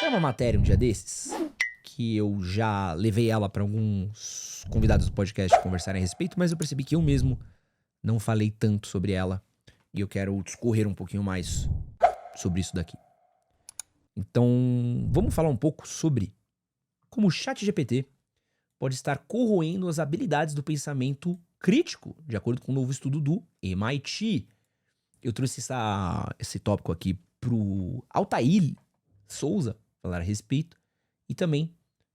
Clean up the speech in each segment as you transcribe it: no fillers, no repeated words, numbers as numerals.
Saiu uma matéria um dia desses, que eu já levei ela para alguns convidados do podcast conversarem a respeito, mas eu percebi que eu mesmo não falei tanto sobre ela e eu quero discorrer um pouquinho mais sobre isso daqui. Então, vamos falar um pouco sobre como o ChatGPT pode estar corroendo as habilidades do pensamento crítico, de acordo com um novo estudo do MIT. Eu trouxe esse tópico aqui pro Altair Souza falar a respeito e também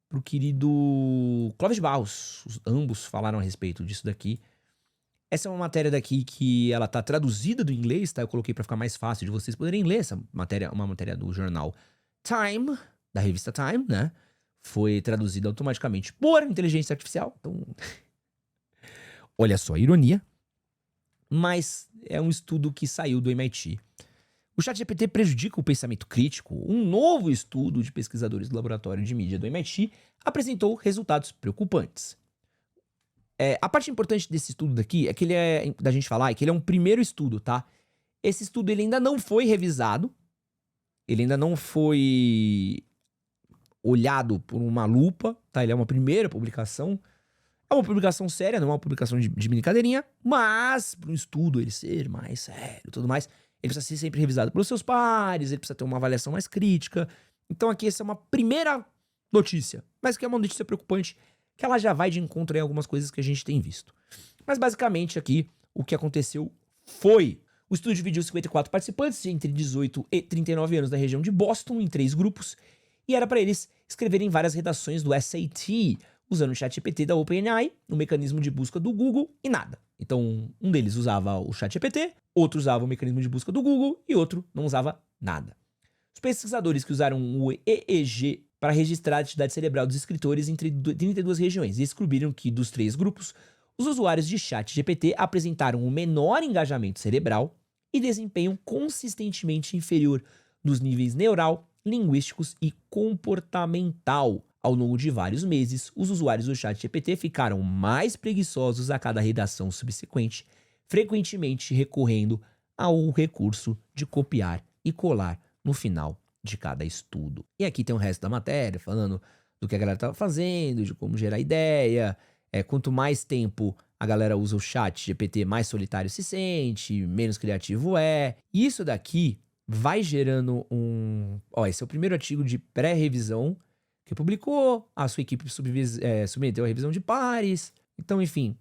pro querido Clóvis Barros. Ambos falaram a respeito disso daqui. Essa é uma matéria daqui que ela tá traduzida do inglês, tá? Eu coloquei pra ficar mais fácil de vocês poderem ler essa matéria, uma matéria do jornal Time, da revista Time, né? Foi traduzida automaticamente por inteligência artificial. Então, olha só a ironia. Mas é um estudo que saiu do MIT. O ChatGPT prejudica o pensamento crítico. Um novo estudo de pesquisadores do laboratório de mídia do MIT apresentou resultados preocupantes. A parte importante desse estudo daqui é que da gente falar, é que ele é um primeiro estudo, tá? Esse estudo ele ainda não foi revisado, ele ainda não foi olhado por uma lupa, tá? Ele é uma primeira publicação. É uma publicação séria, não é uma publicação de brincadeirinha, mas para um estudo ele ser mais sério e tudo mais, ele precisa ser sempre revisado pelos seus pares, ele precisa ter uma avaliação mais crítica. Então aqui essa é uma primeira notícia, mas que é uma notícia preocupante, que ela já vai de encontro em algumas coisas que a gente tem visto. Mas basicamente aqui o que aconteceu foi: o estudo dividiu 54 participantes entre 18 e 39 anos da região de Boston em 3 grupos, e era para eles escreverem várias redações do SAT, usando o ChatGPT da OpenAI, o mecanismo de busca do Google e nada. Então, um deles usava o ChatGPT, outro usava o mecanismo de busca do Google e outro não usava nada. Os pesquisadores que usaram o EEG para registrar a atividade cerebral dos escritores entre 32 regiões e descobriram que, dos 3 grupos, os usuários de ChatGPT apresentaram um menor engajamento cerebral e desempenho consistentemente inferior nos níveis neural, linguísticos e comportamental. Ao longo de vários meses, os usuários do ChatGPT ficaram mais preguiçosos a cada redação subsequente, frequentemente recorrendo ao recurso de copiar e colar no final de cada estudo. E aqui tem o resto da matéria, falando do que a galera estava fazendo, de como gerar ideia. Quanto mais tempo a galera usa o ChatGPT, mais solitário se sente, menos criativo é. E isso daqui vai gerando esse é o primeiro artigo de pré-revisão que publicou, a sua equipe submeteu a revisão de pares. Então, enfim,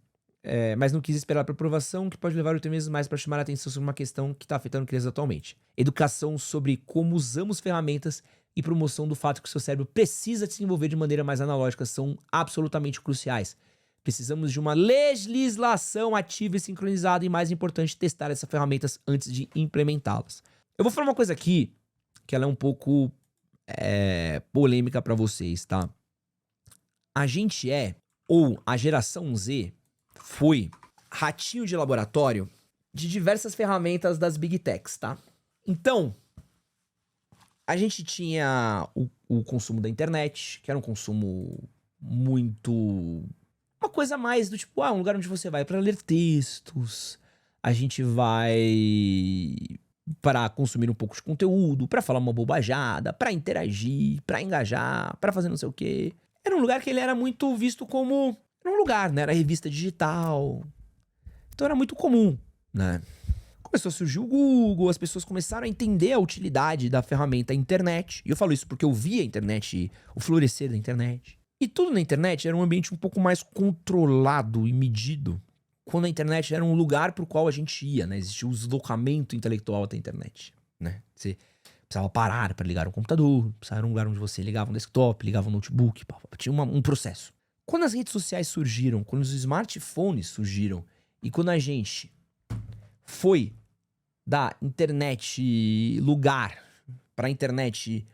mas não quis esperar para aprovação, que pode levar 8 meses mais para chamar a atenção sobre uma questão que está afetando crianças atualmente. Educação sobre como usamos ferramentas e promoção do fato que o seu cérebro precisa se desenvolver de maneira mais analógica são absolutamente cruciais. Precisamos de uma legislação ativa e sincronizada e, mais importante, testar essas ferramentas antes de implementá-las. Eu vou falar uma coisa aqui que ela é um pouco polêmica para vocês, tá? A gente ou a geração Z foi ratinho de laboratório de diversas ferramentas das Big Techs, tá? Então, a gente tinha o consumo da internet, que era um consumo muito... uma coisa mais do tipo, um lugar onde você vai para ler textos, a gente vai para consumir um pouco de conteúdo, para falar uma bobajada, para interagir, para engajar, para fazer não sei o quê. Era um lugar que ele era muito visto como... era um lugar, né? Era revista digital. Então era muito comum, né? Começou a surgir o Google, as pessoas começaram a entender a utilidade da ferramenta internet. E eu falo isso porque eu vi a internet, o florescer da internet. E tudo na internet era um ambiente um pouco mais controlado e medido. Quando a internet era um lugar pro qual a gente ia, né? Existia um deslocamento intelectual até a internet, né? Você precisava parar para ligar um computador, precisava um lugar onde você ligava um desktop, ligava um notebook, tinha um processo. Quando as redes sociais surgiram, quando os smartphones surgiram e quando a gente foi da internet lugar para a internet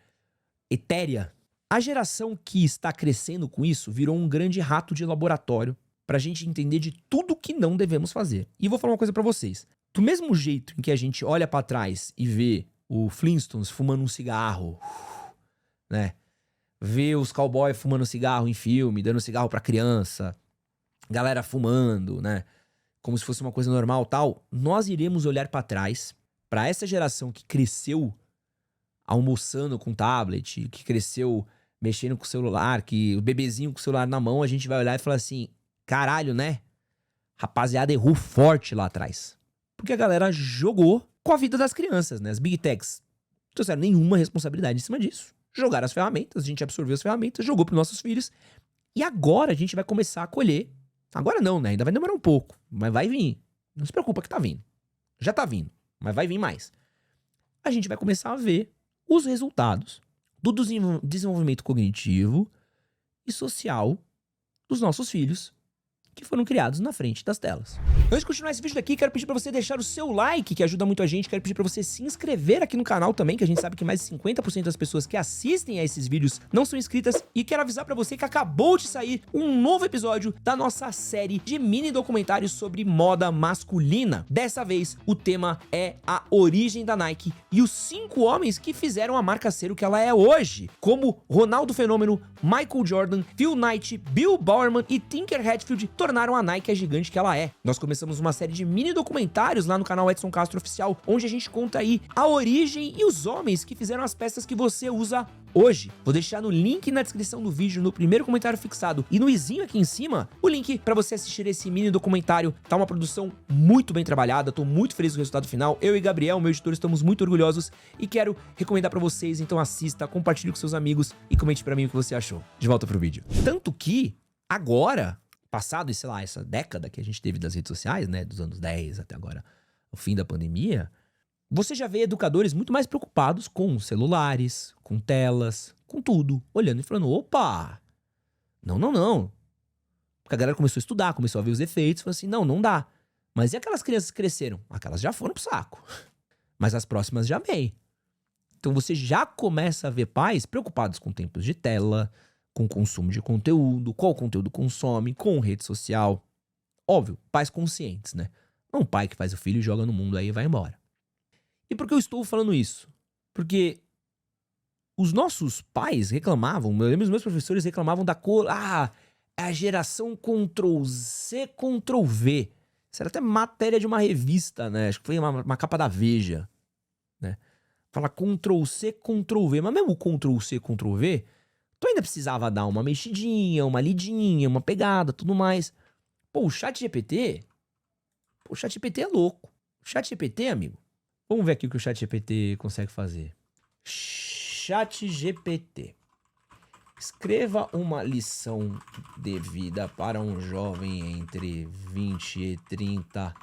etérea, a geração que está crescendo com isso virou um grande rato de laboratório pra gente entender de tudo que não devemos fazer. E vou falar uma coisa pra vocês. Do mesmo jeito em que a gente olha pra trás e vê o Flintstones fumando um cigarro, né? Vê os cowboys fumando cigarro em filme, dando cigarro pra criança, galera fumando, né? Como se fosse uma coisa normal, tal. Nós iremos olhar pra trás, pra essa geração que cresceu almoçando com tablet, que cresceu mexendo com o celular, que o bebezinho com o celular na mão, a gente vai olhar e falar assim, caralho, né? Rapaziada errou forte lá atrás. Porque a galera jogou com a vida das crianças, né? As Big Techs não trouxeram nenhuma responsabilidade em cima disso. Jogaram as ferramentas, a gente absorveu as ferramentas, jogou pros nossos filhos. E agora a gente vai começar a colher. Agora não, né? Ainda vai demorar um pouco, mas vai vir. Não se preocupa que tá vindo. Já tá vindo, mas vai vir mais. A gente vai começar a ver os resultados do desenvolvimento cognitivo e social dos nossos filhos que foram criados na frente das telas. Antes de continuar esse vídeo daqui, quero pedir pra você deixar o seu like, que ajuda muito a gente. Quero pedir pra você se inscrever aqui no canal também, que a gente sabe que mais de 50% das pessoas que assistem a esses vídeos não são inscritas. E quero avisar pra você que acabou de sair um novo episódio da nossa série de mini documentários sobre moda masculina. Dessa vez, o tema é a origem da Nike e os 5 homens que fizeram a marca ser o que ela é hoje, como Ronaldo Fenômeno, Michael Jordan, Phil Knight, Bill Bowerman e Tinker Hatfield tornaram a Nike a gigante que ela é. Nós começamos uma série de mini documentários lá no canal Edson Castro Oficial, onde a gente conta aí a origem e os homens que fizeram as peças que você usa hoje. Vou deixar no link na descrição do vídeo, no primeiro comentário fixado e no izinho aqui em cima, o link pra você assistir esse mini documentário. Tá uma produção muito bem trabalhada, tô muito feliz com o resultado final. Eu e Gabriel, meu editor, estamos muito orgulhosos e quero recomendar pra vocês, então assista, compartilhe com seus amigos e comente pra mim o que você achou. De volta pro vídeo. Tanto que, agora, passado, sei lá, essa década que a gente teve das redes sociais, né, dos anos 10 até agora, o fim da pandemia, você já vê educadores muito mais preocupados com celulares, com telas, com tudo, olhando e falando, opa, não. Porque a galera começou a estudar, começou a ver os efeitos, falou assim, não dá. Mas e aquelas crianças que cresceram? Aquelas já foram pro saco. Mas as próximas já bem. Então você já começa a ver pais preocupados com tempos de tela, com consumo de conteúdo, qual conteúdo consome, com rede social. Óbvio, pais conscientes, né? Não um pai que faz o filho e joga no mundo aí e vai embora. E por que eu estou falando isso? Porque os nossos pais reclamavam, eu lembro os meus professores reclamavam da cor, é a geração Ctrl-C, Ctrl-V. Isso era até matéria de uma revista, né? Acho que foi uma capa da Veja, né? Fala Ctrl-C, Ctrl-V, mas mesmo Ctrl-C, Ctrl-V, tu ainda precisava dar uma mexidinha, uma lidinha, uma pegada, tudo mais. Pô, o ChatGPT é louco. O ChatGPT, amigo, vamos ver aqui o que o ChatGPT consegue fazer. ChatGPT. Escreva uma lição de vida para um jovem entre 20 e 30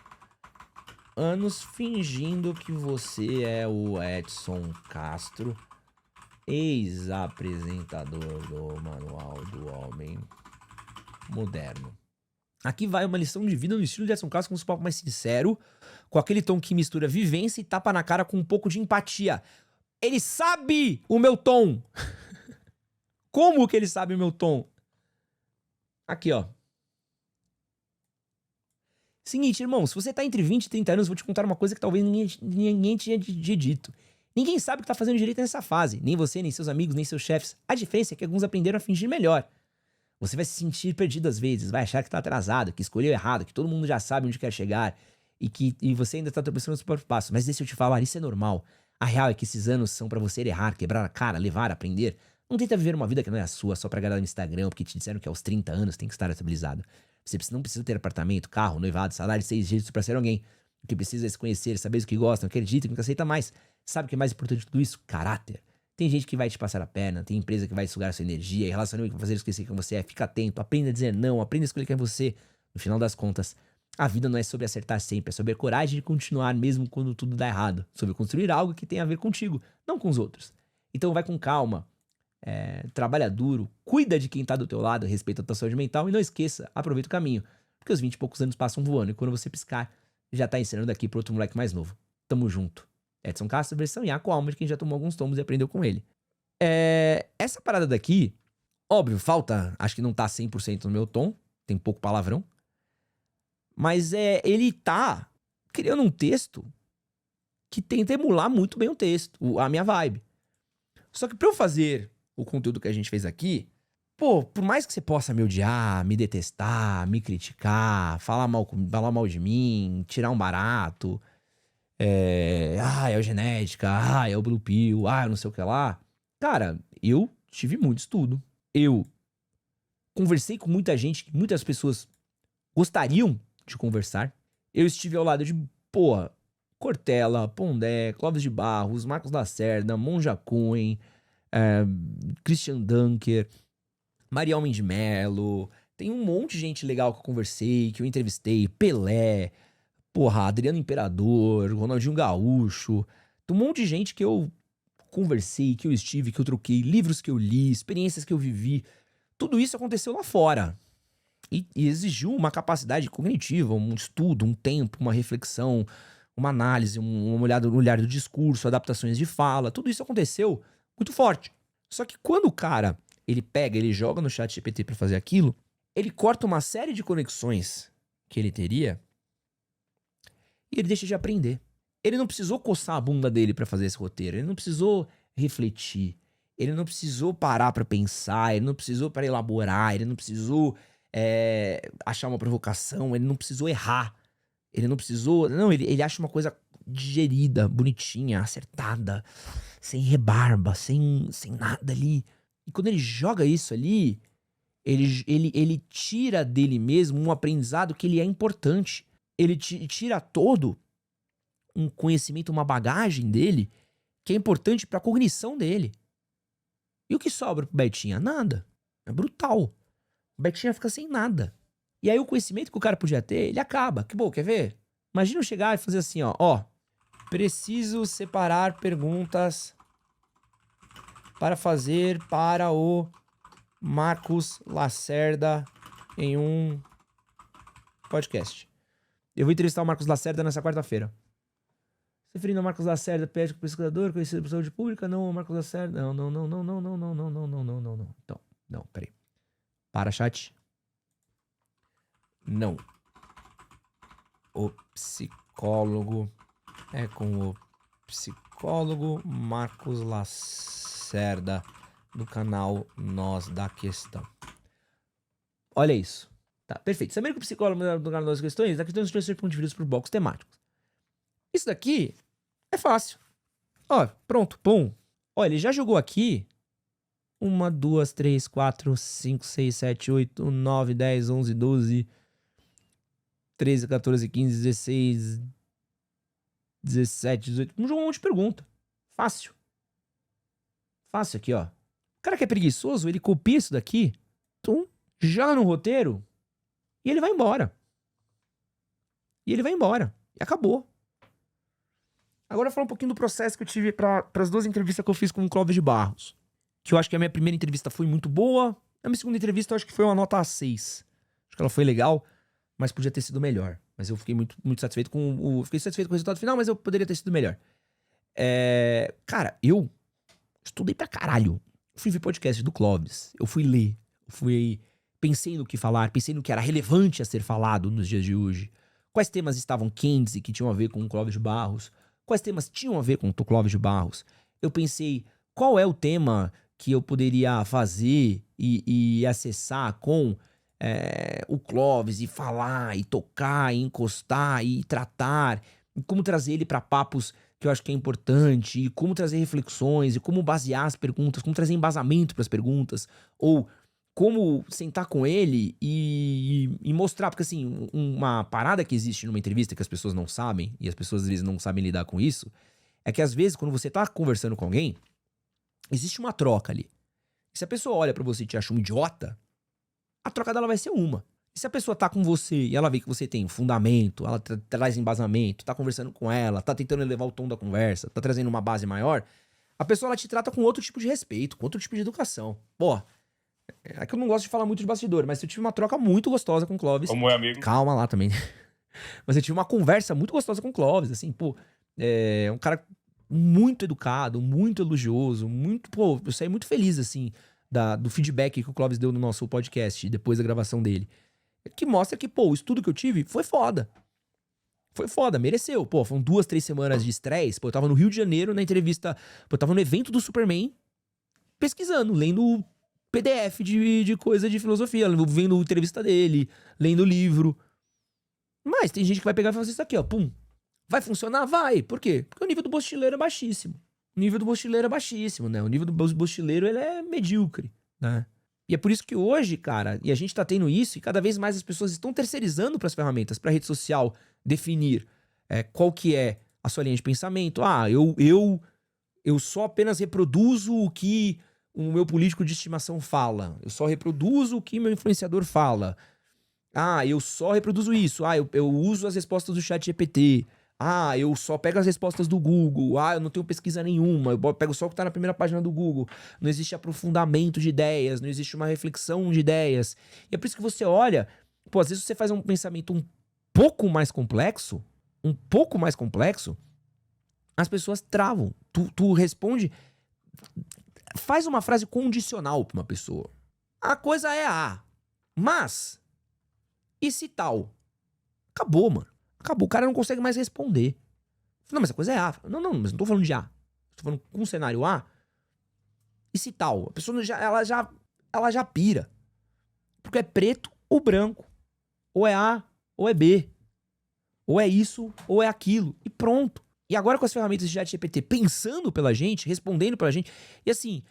anos, fingindo que você é o Edson Castro, ex-apresentador do Manual do Homem Moderno. Aqui vai uma lição de vida no estilo de Edson Castro, com um papo mais sincero, com aquele tom que mistura vivência e tapa na cara com um pouco de empatia. Ele sabe o meu tom! Como que ele sabe o meu tom? Aqui, ó. Seguinte, irmão, se você tá entre 20 e 30 anos, eu vou te contar uma coisa que talvez ninguém tinha dito. Ninguém sabe o que tá fazendo direito nessa fase. Nem você, nem seus amigos, nem seus chefes. A diferença é que alguns aprenderam a fingir melhor. Você vai se sentir perdido às vezes, vai achar que tá atrasado, que escolheu errado, que todo mundo já sabe onde quer chegar e você ainda tá tropeçando no seu próprio passo. Mas deixa eu te falar, isso é normal. A real é que esses anos são pra você errar, quebrar a cara, levar, aprender. Não tenta viver uma vida que não é a sua só pra agradar no Instagram, porque te disseram que aos 30 anos tem que estar estabilizado. Você não precisa ter apartamento, carro, noivado, salário, 6 dígitos pra ser alguém. O que precisa é se conhecer, saber o que gosta, não acredita, não aceita mais. Sabe o que é mais importante de tudo isso? Caráter. Tem gente que vai te passar a perna, tem empresa que vai sugar a sua energia, e relacionamento que vai fazer esquecer quem você é. Fica atento, aprenda a dizer não, aprenda a escolher quem é você. No final das contas, a vida não é sobre acertar sempre, é sobre a coragem de continuar mesmo quando tudo dá errado. Sobre construir algo que tem a ver contigo, não com os outros. Então vai com calma, trabalha duro, cuida de quem tá do teu lado, respeita a tua saúde mental e não esqueça, aproveita o caminho. Porque os 20 e poucos anos passam voando e quando você piscar, já tá ensinando daqui pro outro moleque mais novo. Tamo junto. Edson Castro, versão Iaco Alma de quem já tomou alguns tomos e aprendeu com ele. Essa parada daqui, óbvio, falta, acho que não tá 100% no meu tom, tem pouco palavrão, mas ele tá criando um texto que tenta emular muito bem o texto, a minha vibe. Só que pra eu fazer o conteúdo que a gente fez aqui, pô, por mais que você possa me odiar, me detestar, me criticar, falar mal de mim, tirar um barato, é eugenética, é o Blue Pill, eu não sei o que lá. Cara, eu tive muito estudo. Eu conversei com muita gente, que muitas pessoas gostariam de conversar. Eu estive ao lado de, Cortella, Pondé, Clóvis de Barros, Marcos Lacerda, Monja Cohen, Christian Dunker, Mariel de Mello. Tem um monte de gente legal que eu conversei, que eu entrevistei. Pelé, Adriano Imperador, Ronaldinho Gaúcho. Tem um monte de gente que eu conversei, que eu estive, que eu troquei, livros que eu li, experiências que eu vivi. Tudo isso aconteceu lá fora. E exigiu uma capacidade cognitiva, um estudo, um tempo, uma reflexão, uma análise, uma olhada no olhar do discurso, adaptações de fala. Tudo isso aconteceu muito forte. Só que quando o cara, ele joga no chat GPT pra fazer aquilo, ele corta uma série de conexões que ele teria e ele deixa de aprender. Ele não precisou coçar a bunda dele pra fazer esse roteiro, ele não precisou refletir, ele não precisou parar pra pensar, ele não precisou para elaborar, ele não precisou achar uma provocação, ele não precisou errar, ele não precisou... Não, ele acha uma coisa digerida, bonitinha, acertada, sem rebarba, sem nada ali. E quando ele joga isso ali, ele tira dele mesmo um aprendizado que ele é importante. Ele tira todo um conhecimento, uma bagagem dele que é importante pra cognição dele. E o que sobra pro Betinha? Nada. É brutal. O Betinha fica sem nada. E aí o conhecimento que o cara podia ter, ele acaba. Que bom, quer ver? Imagina eu chegar e fazer assim, ó. Preciso separar perguntas para fazer para o Marcos Lacerda em um podcast. Eu vou entrevistar o Marcos Lacerda nessa quarta-feira. Se referindo ao Marcos Lacerda, médico pesquisador, conhecido por saúde pública, não, o Marcos Lacerda, não. Então, não, peraí. Para, chat. Não. O psicólogo é com o psicólogo Marcos Lacerda do canal Nós da Questão. Olha isso. Tá, perfeito. Sabendo que o psicólogo do canal Nós da Questões, da questão de pontos de vista por blocos temáticos. Isso daqui é fácil. Ó, pronto, pum. Ó, ele já jogou aqui 1, 2, 3, 4, 5, 6, 7, 8, 9, 10, 11, 12, 13, 14, 15, 16, 17, 18. Jogou um monte de pergunta. Fácil. Fácil aqui, ó. O cara que é preguiçoso, ele copia isso daqui, joga no roteiro e ele vai embora. E acabou. Agora eu vou falar um pouquinho do processo que eu tive para as 2 entrevistas que eu fiz com o Clóvis de Barros. Que eu acho que a minha primeira entrevista foi muito boa. A minha segunda entrevista eu acho que foi uma nota 6. Acho que ela foi legal, mas podia ter sido melhor. Mas eu fiquei muito, muito satisfeito Fiquei satisfeito com o resultado final, mas eu poderia ter sido melhor. Cara, eu estudei pra caralho. Eu fui ver podcast do Clóvis. Eu fui ler. Pensei no que falar. Pensei no que era relevante a ser falado nos dias de hoje. Quais temas estavam quentes e que tinham a ver com o Clóvis de Barros. Quais temas tinham a ver com o Clóvis de Barros? Eu pensei, qual é o tema que eu poderia fazer e acessar com o Clóvis e falar, e tocar, e encostar, e tratar, e como trazer ele para papos que eu acho que é importante, e como trazer reflexões, e como basear as perguntas, como trazer embasamento para as perguntas, ou como sentar com ele e mostrar, porque assim, uma parada que existe numa entrevista que as pessoas não sabem, e as pessoas às vezes não sabem lidar com isso, é que às vezes quando você tá conversando com alguém, existe uma troca ali. E se a pessoa olha pra você e te acha um idiota, a troca dela vai ser uma. E se a pessoa tá com você e ela vê que você tem fundamento, ela traz embasamento, tá conversando com ela, tá tentando elevar o tom da conversa, tá trazendo uma base maior, a pessoa ela te trata com outro tipo de respeito, com outro tipo de educação. É que eu não gosto de falar muito de bastidor, mas eu tive uma troca muito gostosa com o Clóvis. Como é, amigo? Calma lá também. Mas eu tive uma conversa muito gostosa com o Clóvis, assim, um cara muito educado, muito elogioso, eu saí muito feliz, assim, do feedback que o Clóvis deu no nosso podcast, depois da gravação dele. Que mostra que, o estudo que eu tive foi foda. Foi foda, mereceu. Foram 2, 3 semanas de estresse. Eu tava no Rio de Janeiro na entrevista, eu tava no evento do Superman, pesquisando, lendo PDF de coisa de filosofia, vendo entrevista dele, lendo livro. Mas tem gente que vai pegar e fazer isso aqui, ó, pum. Vai funcionar? Vai. Por quê? Porque o nível do mochileiro é baixíssimo. O nível do mochileiro é baixíssimo, né? O nível do mochileiro, ele é medíocre, né? E é por isso que hoje, cara, e a gente tá tendo isso, e cada vez mais as pessoas estão terceirizando para as ferramentas, para a rede social definir qual que é a sua linha de pensamento. Ah, eu só apenas reproduzo o que o meu político de estimação fala. Eu só reproduzo o que meu influenciador fala. Ah, eu só reproduzo isso. Ah, eu uso as respostas do ChatGPT. Ah, eu só pego as respostas do Google. Ah, eu não tenho pesquisa nenhuma. Eu pego só o que tá na primeira página do Google. Não existe aprofundamento de ideias. Não existe uma reflexão de ideias. E é por isso que você olha... Pô, às vezes você faz um pensamento um pouco mais complexo. As pessoas travam. Tu responde... Faz uma frase condicional pra uma pessoa. A coisa é A. Mas... E se tal? Acabou, mano. Acabou. O cara não consegue mais responder. Não, mas a coisa é A. Não, mas não tô falando de A. Tô falando com um cenário A. E se tal? A pessoa ela já pira. Porque é preto ou branco. Ou é A ou é B. Ou é isso ou é aquilo. E pronto. E agora com as ferramentas de ChatGPT pensando pela gente, respondendo pela gente. E assim...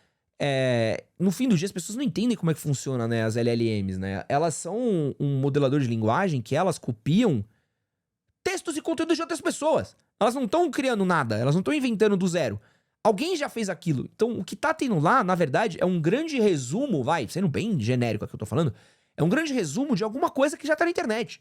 no fim do dia, as pessoas não entendem como é que funciona, né, as LLMs, né? Elas são um modelador de linguagem que elas copiam textos e conteúdos de outras pessoas. Elas não estão criando nada, elas não estão inventando do zero. Alguém já fez aquilo. Então, o que tá tendo lá, na verdade, é um grande resumo, sendo bem genérico aqui que eu tô falando, é um grande resumo de alguma coisa que já tá na internet.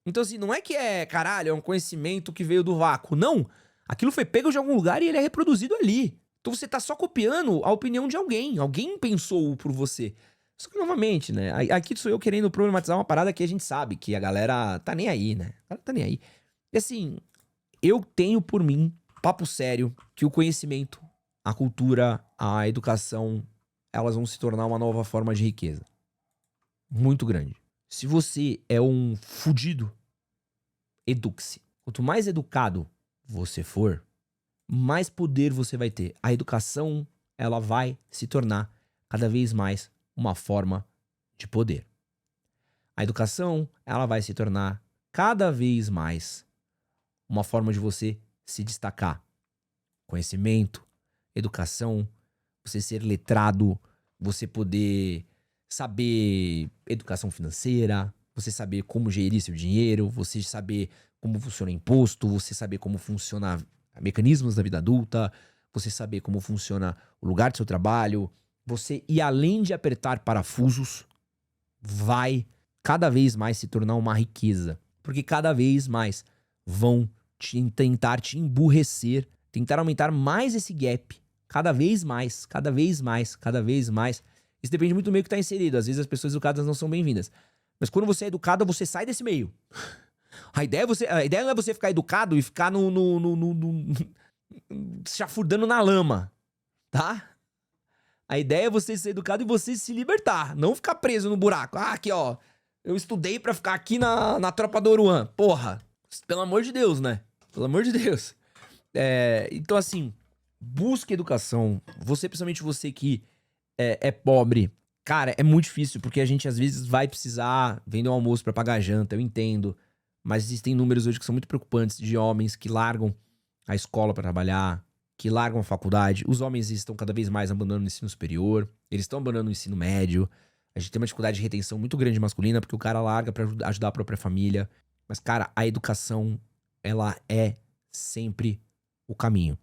Então, assim, não é que é um conhecimento que veio do vácuo. Não. Aquilo foi pego de algum lugar e ele é reproduzido ali. Então você tá só copiando a opinião de alguém. Alguém pensou por você. Só que, novamente, né? Aqui sou eu querendo problematizar uma parada que a gente sabe que a galera tá nem aí, né? A galera tá nem aí. E assim, eu tenho por mim, papo sério, que o conhecimento, a cultura, a educação, elas vão se tornar uma nova forma de riqueza. Muito grande. Se você é um fudido, eduque-se. Quanto mais educado você for, mais poder você vai ter. A educação, ela vai se tornar cada vez mais uma forma de poder. A educação, ela vai se tornar cada vez mais uma forma de você se destacar. Conhecimento, educação, você ser letrado, você poder saber educação financeira, você saber como gerir seu dinheiro, você saber como funciona o imposto, você saber como funciona mecanismos da vida adulta, você saber como funciona o lugar do seu trabalho, você ir além de apertar parafusos, vai cada vez mais se tornar uma riqueza. Porque cada vez mais vão tentar te emburrecer, tentar aumentar mais esse gap. Cada vez mais, cada vez mais, cada vez mais. Isso depende muito do meio que está inserido. Às vezes as pessoas educadas não são bem-vindas. Mas quando você é educado, você sai desse meio. A ideia não é você ficar educado e ficar chafurdando na lama, tá? A ideia é você ser educado e você se libertar. Não ficar preso no buraco. Ah, aqui, ó. Eu estudei pra ficar aqui na tropa do Oruan. Porra. Pelo amor de Deus, né? Pelo amor de Deus. Então, assim, busque educação. Principalmente você que é pobre. Cara, é muito difícil, porque a gente às vezes vai precisar vender um almoço pra pagar a janta, eu entendo. Mas existem números hoje que são muito preocupantes de homens que largam a escola pra trabalhar, que largam a faculdade. Os homens estão cada vez mais abandonando o ensino superior, eles estão abandonando o ensino médio. A gente tem uma dificuldade de retenção muito grande masculina, porque o cara larga pra ajudar a própria família. Mas, cara, a educação, ela é sempre o caminho.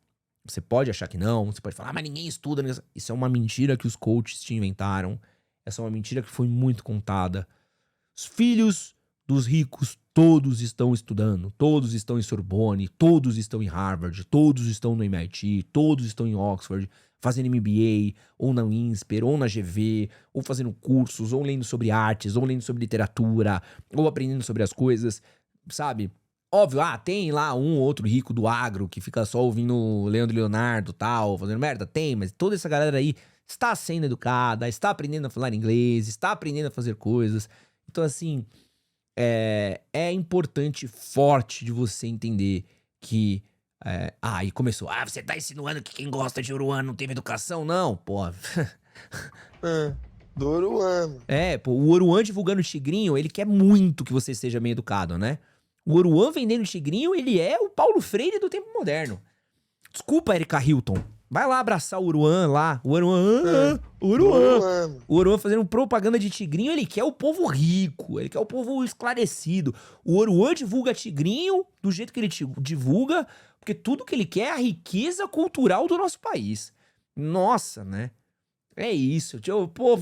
Você pode achar que não, você pode falar, mas ninguém estuda. Isso é uma mentira que os coaches te inventaram. Essa é uma mentira que foi muito contada. Os filhos dos ricos, todos estão estudando, todos estão em Sorbonne, todos estão em Harvard, todos estão no MIT, todos estão em Oxford, fazendo MBA, ou na INSPER, ou na GV, ou fazendo cursos, ou lendo sobre artes, ou lendo sobre literatura, ou aprendendo sobre as coisas, sabe? Óbvio, tem lá um ou outro rico do agro que fica só ouvindo Leandro e Leonardo tal, fazendo merda? Tem, mas toda essa galera aí está sendo educada, está aprendendo a falar inglês, está aprendendo a fazer coisas. Então, assim, é importante, forte de você entender que... e começou, você tá insinuando que quem gosta de Oruan não teve educação? Não, pô. Do Oruan. O Oruan divulgando o Tigrinho, ele quer muito que você seja bem educado, né? O Oruan vendendo tigrinho, ele é o Paulo Freire do tempo moderno. Desculpa, Erika Hilton. Vai lá abraçar o Oruan lá. O Oruan. O Oruan fazendo propaganda de tigrinho, ele quer o povo rico. Ele quer o povo esclarecido. O Oruan divulga tigrinho do jeito que ele divulga, porque tudo que ele quer é a riqueza cultural do nosso país. Nossa, né? É isso. Pô,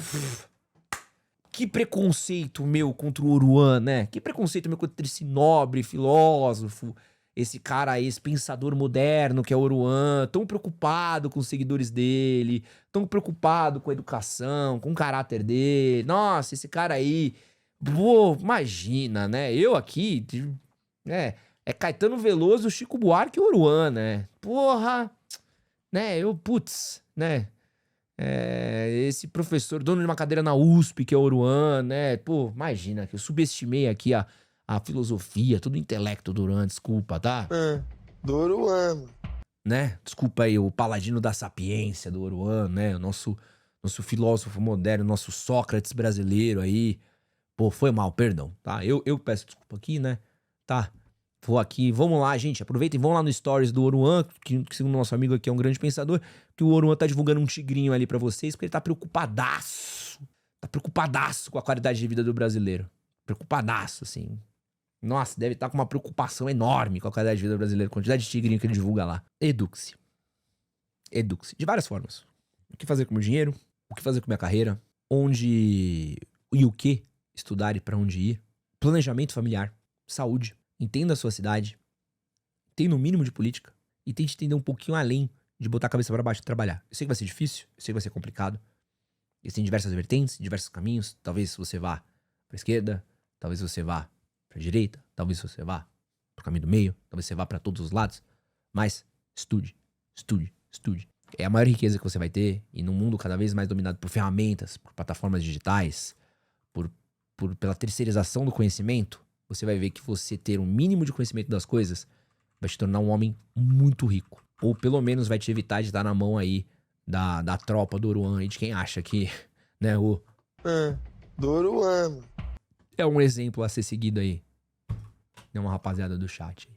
que preconceito meu contra o Oruan, né? Que preconceito meu contra esse nobre filósofo, esse cara, esse pensador moderno que é o Oruan, tão preocupado com os seguidores dele, tão preocupado com a educação, com o caráter dele. Nossa, esse cara aí, pô, imagina, né? Eu aqui, é Caetano Veloso, Chico Buarque e Oruan, né? Porra, né? Putz, né? Esse professor, dono de uma cadeira na USP, que é o Oruan, né? Pô, imagina que eu subestimei aqui a filosofia, todo o intelecto do Oruan, desculpa, tá? Do Oruan. Né? Desculpa aí, o paladino da sapiência do Oruan, né? O nosso filósofo moderno, nosso Sócrates brasileiro aí. Pô, foi mal, perdão, tá? Eu peço desculpa aqui, né? Tá? Vou aqui, vamos lá, gente, aproveitem, vão lá no stories do Oruan, que segundo nosso amigo aqui é um grande pensador, que o Oruan tá divulgando um tigrinho ali pra vocês, porque ele tá preocupadaço com a qualidade de vida do brasileiro. Preocupadaço, assim. Nossa, deve estar com uma preocupação enorme com a qualidade de vida do brasileiro, a quantidade de tigrinho que ele divulga lá. Eduque-se. Eduque-se, de várias formas. O que fazer com o meu dinheiro, o que fazer com a minha carreira, onde e o que estudar e pra onde ir, planejamento familiar, saúde. Entenda a sua cidade, entenda o mínimo de política e tente entender um pouquinho além de botar a cabeça pra baixo e trabalhar. Eu sei que vai ser difícil, eu sei que vai ser complicado. Existem diversas vertentes, diversos caminhos. Talvez você vá pra esquerda, talvez você vá pra direita, talvez você vá pro caminho do meio, talvez você vá pra todos os lados. Mas estude, estude, estude. É a maior riqueza que você vai ter, e num mundo cada vez mais dominado por ferramentas, por plataformas digitais, pela terceirização do conhecimento, você vai ver que você ter um mínimo de conhecimento das coisas vai te tornar um homem muito rico. Ou pelo menos vai te evitar de estar na mão aí da tropa do Oruan e de quem acha que, né, Do Oruan. é um exemplo a ser seguido aí. É uma rapaziada do chat aí.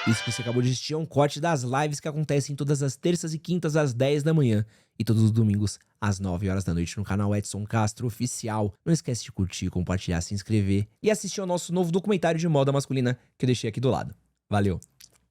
Isso que você acabou de assistir é um corte das lives que acontecem todas as terças e quintas às 10 da manhã e todos os domingos às 9 horas da noite no canal Edson Castro Oficial. Não esquece de curtir, compartilhar, se inscrever e assistir ao nosso novo documentário de moda masculina que eu deixei aqui do lado. Valeu!